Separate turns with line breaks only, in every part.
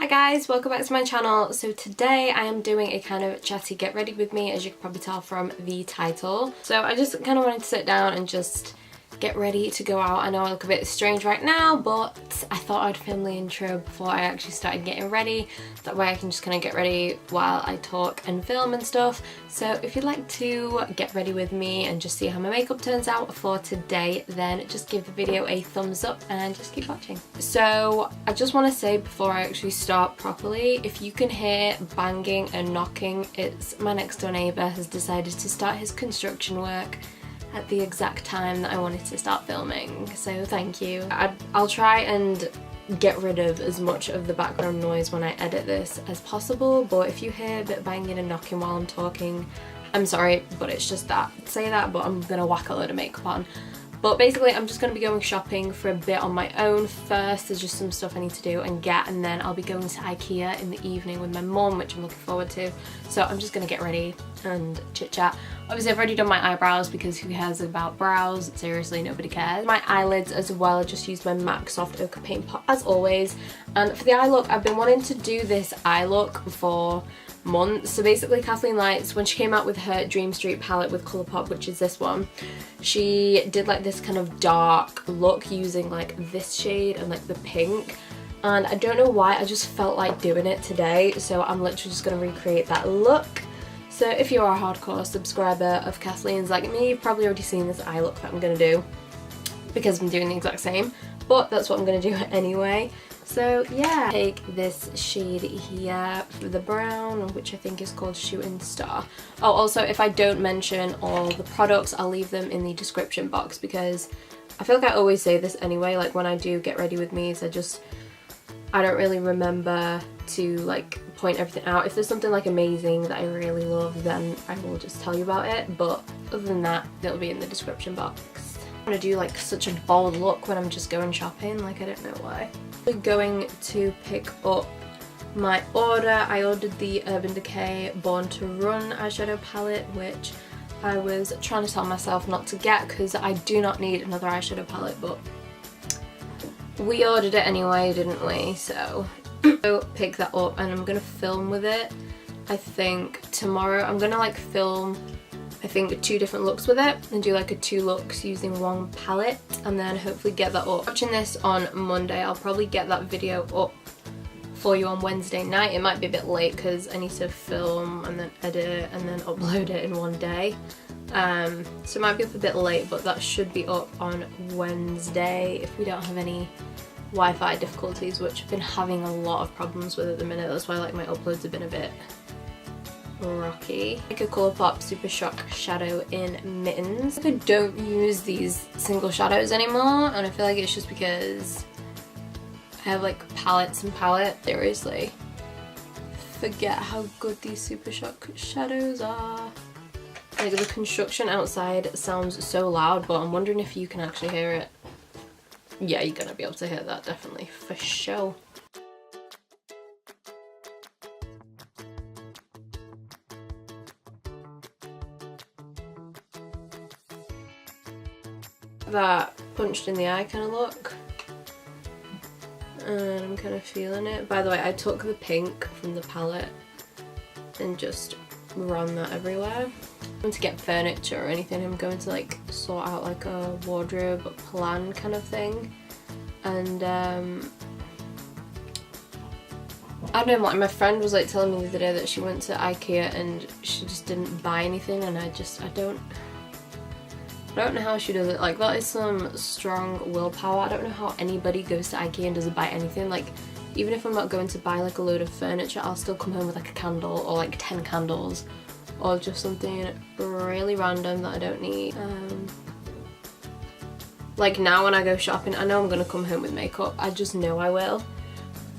guys, welcome back to my channel. So today I am doing a kind of chatty get ready with me, as you can probably tell from the title. So I just kind of wanted to sit down and just get ready to go out. I know I look a bit strange right now, but I thought I'd film the intro before I actually started getting ready. That way I can just kind of get ready while I talk and film and stuff. So if you'd like to get ready with me and just see how my makeup turns out for today, then just give the video a thumbs up and just keep watching. So I just want to say before I actually start properly, if you can hear banging and knocking, it's my next door neighbour has decided to start his construction work at the exact time that I wanted to start filming, so thank you. I'll try and get rid of as much of the background noise when I edit this as possible, but if you hear a bit banging and knocking while I'm talking, I'm sorry, but it's just that. Say that, but I'm gonna whack a load of makeup on. But basically I'm just going to be going shopping for a bit on my own first. There's just some stuff I need to do and get, and then I'll be going to IKEA in the evening with my mum, which I'm looking forward to. So I'm just going to get ready and chit chat. Obviously I've already done my eyebrows because who cares about brows? Seriously, nobody cares. My eyelids as well, I just used my MAC Soft Ochre Paint Pot as always. And for the eye look, I've been wanting to do this eye look for months. So basically Kathleen Lights, when she came out with her Dream Street palette with Colourpop, which is this one, she did like this kind of dark look using like this shade and like the pink, and I don't know why, I just felt like doing it today, so I'm literally just going to recreate that look. So if you are a hardcore subscriber of Kathleen's like me, you've probably already seen this eye look that I'm going to do because I'm doing the exact same, but that's what I'm going to do anyway. So yeah, take this shade here for the brown, which I think is called Shooting Star. Oh, also if I don't mention all the products, I'll leave them in the description box, because I feel like I always say this anyway, like when I do get ready with me, I don't really remember to like point everything out. If there's something like amazing that I really love, then I will just tell you about it, but other than that, it'll be in the description box. I want to do like such a bold look when I'm just going shopping, like I don't know why. I'm going to pick up my order. I ordered the Urban Decay Born to Run eyeshadow palette, which I was trying to tell myself not to get because I do not need another eyeshadow palette, but we ordered it anyway, didn't we? So I'll pick that up and I'm gonna film with it. I think tomorrow I'm gonna like film I think 2 different looks with it and do like a 2 looks using one palette, and then hopefully get that up. Watching this on Monday, I'll probably get that video up for you on Wednesday night. It might be a bit late because I need to film and then edit and then upload it in one day. So it might be up a bit late, but that should be up on Wednesday if we don't have any Wi-Fi difficulties, which I've been having a lot of problems with at the minute. That's why like my uploads have been a bit rocky. Like a Colourpop Super Shock shadow in Mittens. I don't use these single shadows anymore, and I feel like it's just because I have like palettes and palettes. Seriously, forget how good these Super Shock shadows are. Like the construction outside sounds so loud, but I'm wondering if you can actually hear it. Yeah, you're gonna be able to hear that, definitely, for sure. That punched in the eye kind of look, and I'm kind of feeling it. By the way, I took the pink from the palette and just ran that everywhere. I'm going to get furniture or anything. I'm going to like sort out like a wardrobe plan kind of thing, and I don't know, like my friend was like telling me the other day that she went to IKEA and she just didn't buy anything, and I don't know how she does it. Like that is some strong willpower. I don't know how anybody goes to IKEA and doesn't buy anything. Like even if I'm not going to buy like a load of furniture, I'll still come home with like a candle or like 10 candles or just something really random that I don't need. Like now when I go shopping, I know I'm gonna come home with makeup. I just know I will.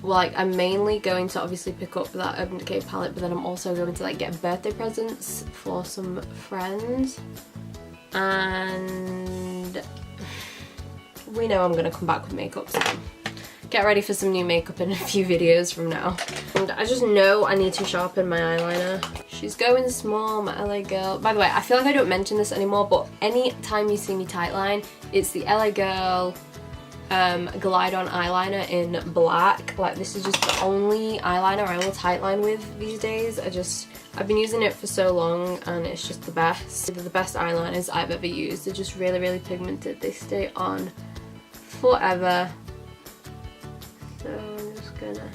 Like I'm mainly going to obviously pick up that Urban Decay palette, but then I'm also going to like get birthday presents for some friends. And we know I'm gonna come back with makeup, so get ready for some new makeup in a few videos from now. And I just know I need to sharpen my eyeliner. She's going small, my LA girl. By the way, I feel like I don't mention this anymore, but any time you see me tightline, it's the LA girl Glide On eyeliner in black. Like, this is just the only eyeliner I will tightline with these days. I've been using it for so long and it's just the best. They're the best eyeliners I've ever used. They're just really, really pigmented. They stay on forever. So I'm just gonna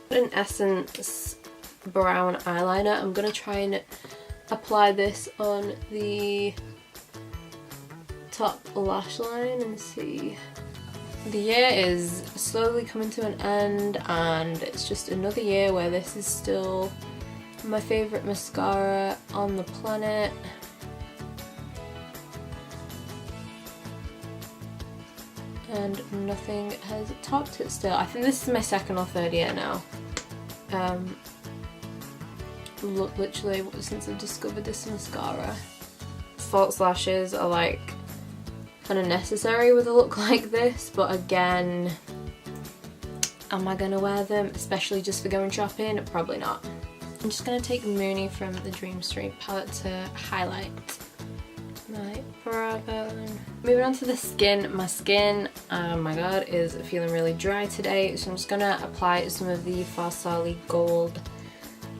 put an Essence brown eyeliner. I'm gonna try and apply this on the top lash line and see. The year is slowly coming to an end and it's just another year where this is still my favourite mascara on the planet. And nothing has topped it still. I think this is my second or third year now. Literally since I've discovered this mascara. False lashes are like kind of necessary with a look like this, but again, am I gonna wear them, especially just for going shopping? Probably not. I'm just gonna take Mooney from the Dream Street palette to highlight my brow bone. Moving on to the skin. My skin, oh my god, is feeling really dry today, so I'm just gonna apply some of the Farsali Gold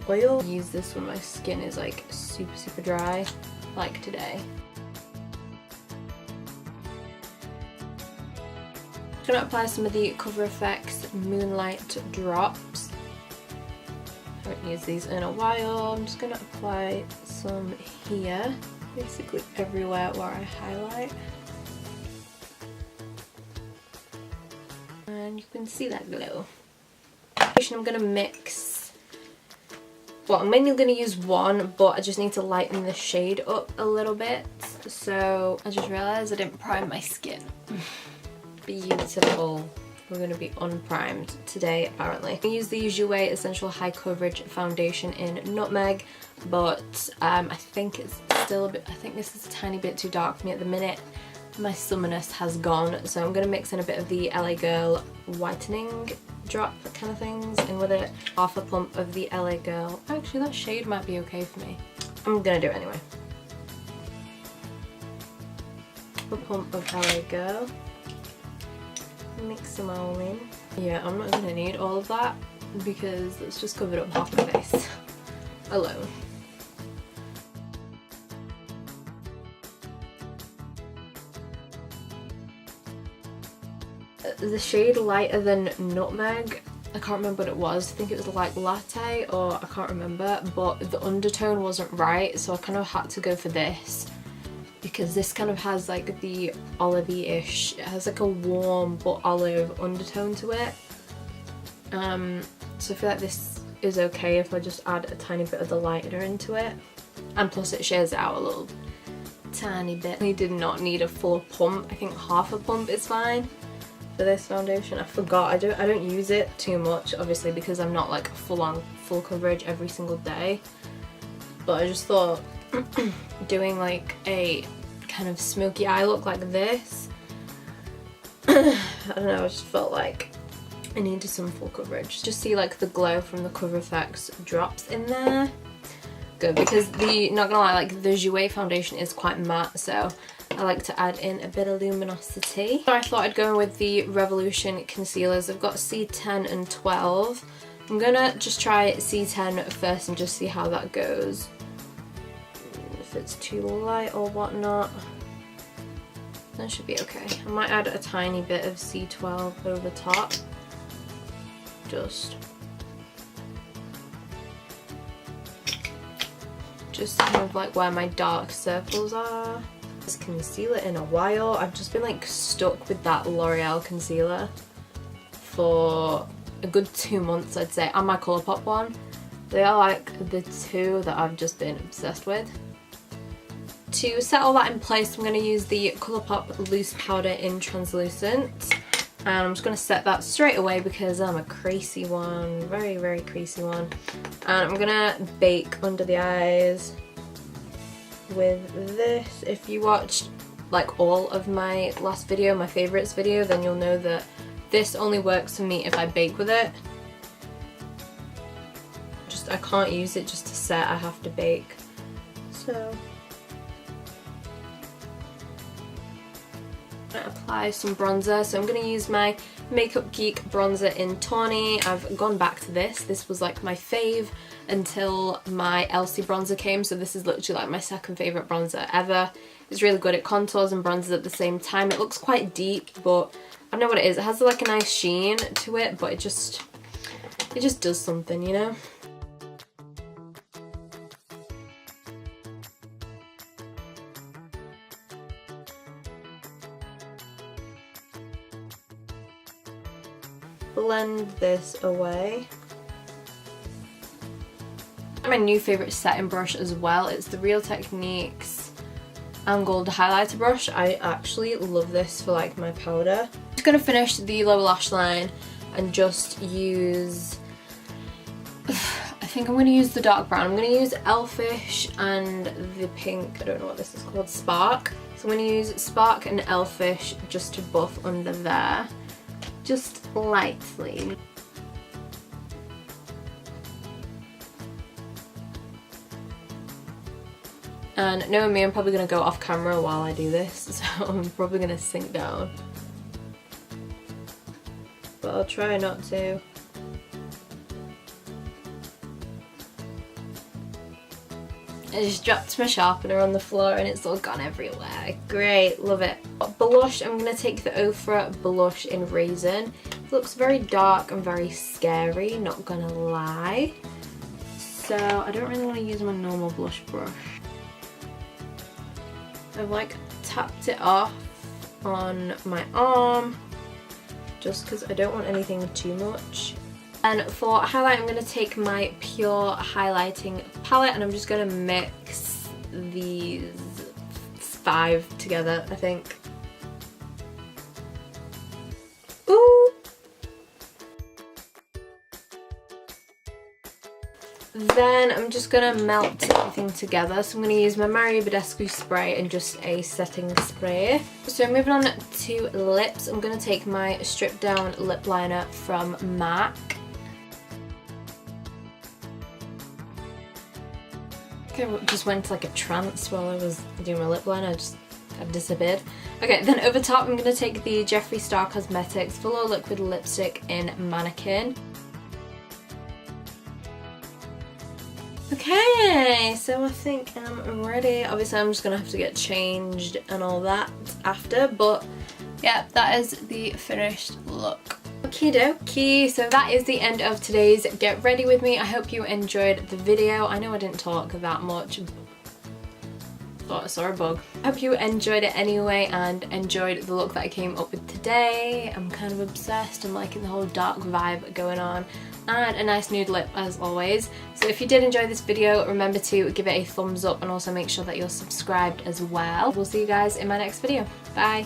oil. I use this when my skin is like super dry, like today. I'm gonna apply some of the Cover FX Moonlight drops. I haven't used these in a while. I'm just gonna apply some here, basically everywhere where I highlight. And you can see that glow. I'm gonna mix, well, I'm mainly gonna use one, but I just need to lighten the shade up a little bit. So I just realized I didn't prime my skin. Beautiful. We're going to be unprimed today apparently. I use the Jouer Essential High Coverage Foundation in Nutmeg, but I think it's still a bit, I think this is a tiny bit too dark for me at the minute. My summerness has gone, so I'm going to mix in a bit of the LA Girl whitening drop kind of things in with it. Half a pump of the LA Girl. Actually, that shade might be okay for me. I'm going to do it anyway. A pump of LA Girl. Mix them all in. Yeah, I'm not gonna need all of that because it's just covered up half my face alone. The shade lighter than Nutmeg, I can't remember what it was. I think it was like Latte, or I can't remember, but the undertone wasn't right, so I kind of had to go for this. Because this kind of has like the olivey-ish, it has like a warm but olive undertone to it. So I feel like this is okay if I just add a tiny bit of the lightener into it. And plus it shares it out a little tiny bit. I did not need a full pump. I think half a pump is fine for this foundation. I forgot, I don't use it too much, obviously, because I'm not like full coverage every single day. But I just thought doing like a kind of smoky eye look like this, I don't know, I just felt like I needed some full coverage. Just see like the glow from the Cover FX drops in there. Good, because not gonna lie, like the Jouer foundation is quite matte, so I like to add in a bit of luminosity. So I thought I'd go with the Revolution concealers. I've got C10 and 12. I'm gonna just try C10 first and just see how that goes. If it's too light or whatnot, that should be okay. I might add a tiny bit of C12 over top, just kind of like where my dark circles are. Just conceal it in a while. I've just been like stuck with that L'Oreal concealer for a good 2 months, I'd say, and my Colourpop one. They are like the two that I've just been obsessed with. To set all that in place, I'm going to use the Colourpop loose powder in translucent, and I'm just going to set that straight away because I'm a creasy one, very creasy one. And I'm going to bake under the eyes with this. If you watched like all of my last video, my favourites video, then you'll know that this only works for me if I bake with it. I can't use it just to set, I have to bake. So I'm going to apply some bronzer, so I'm going to use my Makeup Geek bronzer in Tawny. I've gone back to this. This was like my fave until my Elsie bronzer came, so this is literally like my second favourite bronzer ever. It's really good. It contours and bronzes at the same time. It looks quite deep, but I don't know what it is. It has like a nice sheen to it, but it just does something, you know? Blend this away. My new favourite setting brush as well. It's the Real Techniques angled highlighter brush. I actually love this for like my powder. I'm just going to finish the lower lash line and just use, I think I'm going to use the dark brown. I'm going to use Elfish and the pink, I don't know what this is called, Spark. So I'm going to use Spark and Elfish just to buff under there. Just lightly. And knowing me, I'm probably going to go off camera while I do this, so I'm probably going to sink down. But I'll try not to. I just dropped my sharpener on the floor and it's all gone everywhere. Great, love it. Blush, I'm going to take the Ofra blush in Raisin. It looks very dark and very scary, not gonna lie. So I don't really want to use my normal blush brush. I've like tapped it off on my arm just because I don't want anything too much. And for highlight, I'm going to take my Pure highlighting palette and I'm just going to mix these 5 together, I think. Ooh! Then I'm just going to melt everything together. So I'm going to use my Mario Badescu spray and just a setting spray. So moving on to lips, I'm going to take my Strip Down lip liner from MAC. I just went into like a trance while I was doing my lip liner. I disappeared. Okay, then over top I'm going to take the Jefree Star Cosmetics Velour Liquid Lipstick in Mannequin. Okay, so I think I'm ready. Obviously I'm just going to have to get changed and all that after, but yeah, that is the finished look. Okie dokie, so that is the end of today's Get Ready With Me. I hope you enjoyed the video. I know I didn't talk that much. Thought I saw a bug. I hope you enjoyed it anyway and enjoyed the look that I came up with today. I'm kind of obsessed. I'm liking the whole dark vibe going on. And a nice nude lip as always. So if you did enjoy this video, remember to give it a thumbs up and also make sure that you're subscribed as well. We'll see you guys in my next video. Bye!